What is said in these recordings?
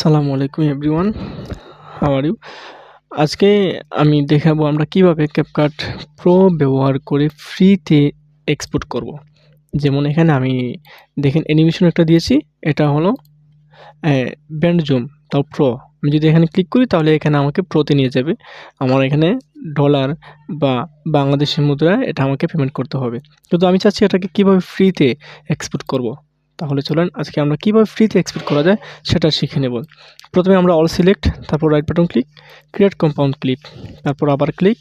আসসালামু আলাইকুম everyone, how are you? আজকে আমি দেখাবো আমরা কিভাবে ক্যাপকাট প্রো ব্যবহার করে ফ্রিতে এক্সপোর্ট করব। যেমন এখানে আমি দেখেন অ্যানিমেশন একটা দিয়েছি, এটা হলো ব্যান্ড জুম, তাও প্রো। আমি যদি এখানে ক্লিক করি তাহলে এখানে আমাকে প্রোতে নিয়ে যাবে। আমার এখানে ডলার বা বাংলাদেশি মুদ্রায় এটা আমাকে পেমেন্ট করতে হবে। কিন্তু আমি চাচ্ছি এটাকে কীভাবে ফ্রিতে এক্সপোর্ট করব। তাহলে চলেন আজকে আমরা কীভাবে ফ্রিতে এক্সপোর্ট করা যায় সেটা শিখে নেব। প্রথমে আমরা অল সিলেক্ট, তারপর right button click, create compound click, তারপর আবার ক্লিক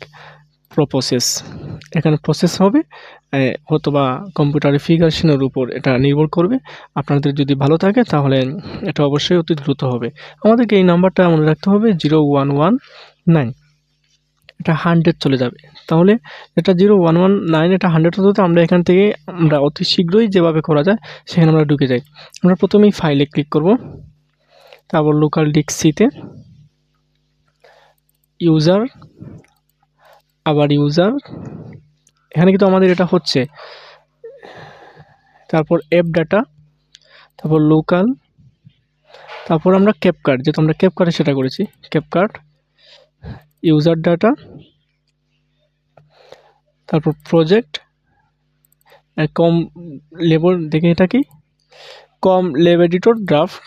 প্রসেস। এখানে প্রসেস হবে হয়তোবা কম্পিউটারের ফিগারেশনের উপর এটা নির্ভর করবে। আপনাদের যদি ভালো থাকে তাহলে এটা অবশ্যই অতি দ্রুত হবে। আমাদেরকে এই নাম্বারটা মনে রাখতে হবে 0119, এটা 100 চলে যাবে। তাহলে এটা 0119, এটা 100 হতে আমরা এখান থেকে আমরা অতি শীঘ্রই যেভাবে করা যায় সেখানে আমরা ঢুকে যাই। আমরা প্রথমেই ফাইলে ক্লিক করব, তারপর লোকাল ডিস্ক সিতে ইউজার, আবার ইউজার, এখানে কিন্তু আমাদের এটা হচ্ছে। তারপর অ্যাপ ডাটা, তারপর লোকাল, তারপর আমরা ক্যাপকাট, যেহেতু আমরা ক্যাপকাটে সেটা করেছি, ক্যাপকাট ইউজার ডাটা, তারপর প্রজেক্ট কম লেবল, দেখে এটা কি কম লেব এডিটর ড্রাফট।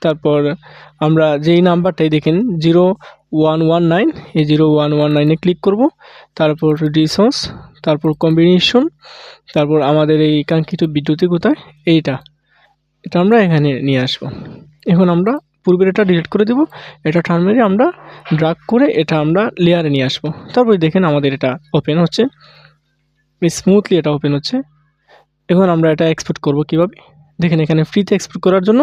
তারপর আমরা যেই নাম্বারটাই দেখেন 0119, এই 0119-এ ক্লিক করব। তারপর রিসোর্স, তারপর কম্বিনেশন, তারপর আমাদের এই কাঙ্ক্ষিত বিদ্যুৎই কোথায়, এটা আমরা এখানে নিয়ে আসব। এখন আমরা পূর্বের এটা ডিলিট করে দেব, এটা টার্মিনালে আমরা ড্রাগ করে এটা আমরা লেয়ারে নিয়ে আসব। তারপর দেখেন আমাদের এটা ওপেন হচ্ছে, স্মুথলি এটা ওপেন হচ্ছে। এখন আমরা এটা এক্সপোর্ট করব কিভাবে দেখেন, এখানে ফ্রিতে এক্সপোর্ট করার জন্য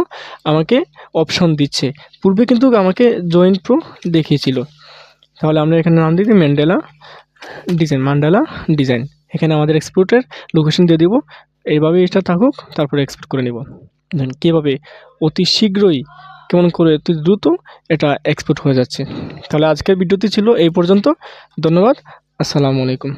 আমাকে অপশন দিচ্ছে। পূর্বে কিন্তু আমাকে জয়েন্ট প্রো দেখিয়েছিল। তাহলে আমরা এখানে নাম দিয়ে দিই ম্যান্ডেলা ডিজাইন। এখানে আমাদের এক্সপোর্টের লোকেশন দিয়ে দিব। এইভাবে এটা থাকুক, তারপরে এক্সপোর্ট করে নেব। দেখেন কীভাবে অতি শীঘ্রই, কেমন করে অতি দ্রুত এটা এক্সপোর্ট হয়ে যাচ্ছে। তাহলে আজকের ভিডিওটি ছিল এই পর্যন্ত। ধন্যবাদ, আসসালামু আলাইকুম।